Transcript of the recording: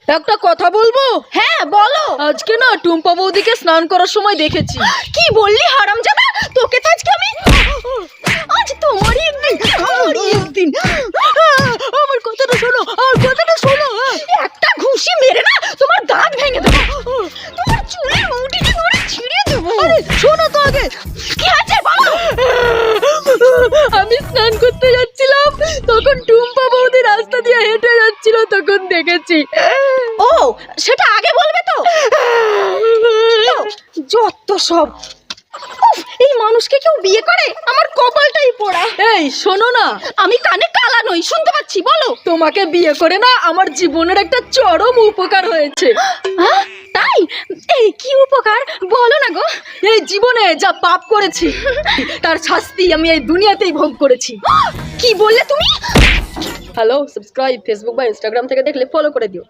একটা কথা বলবো? হ্যাঁ বলো। আজকে না টুম্পা বৌদিকে স্নান করার সময় দেখেছি। কি বললি হারামজাদা? তোকে তো আজকে আমি আজ তোমারই একদিন আমার কথাটা শোনো, আমার কথাটা শোনো। একটা ঘুষি মেরে না তোমার দাঁত ভেঙে দেবো, তোমার চুলের মুঠিটা ধরে ছিঁড়ে দেবো। আরে শোনো তো আগে। কি আছে বলো? আমি স্নান করতে যাচ্ছিলাম, তখন টুম্পা বৌদি রাস্তা দিয়ে হেঁটে যাচ্ছিল, তখন দেখেছি। ও সেটা আগে বলবে তো। যত সব। উফ, এই মানুষকে কেউ বিয়ে করে? আমার কপালটাই পোড়া। এই শোনো না, আমি কানে কালা নই, শুনতে পাচ্ছি, বলো। তোমাকে বিয়ে করে না আমার জীবনের একটা চরম উপকার হয়েছে। হ্যাঁ, তাই? এই কি উপকার বলো না গো। এই জীবনে যা পাপ করেছি তার শাস্তি আমি এই দুনিয়াতেই ভোগ করেছি। কি বললে তুমি? হ্যালো, সাবস্ক্রাইব ফেসবুক বা ইনস্টাগ্রাম থেকে দেখলে ফলো করে দিও।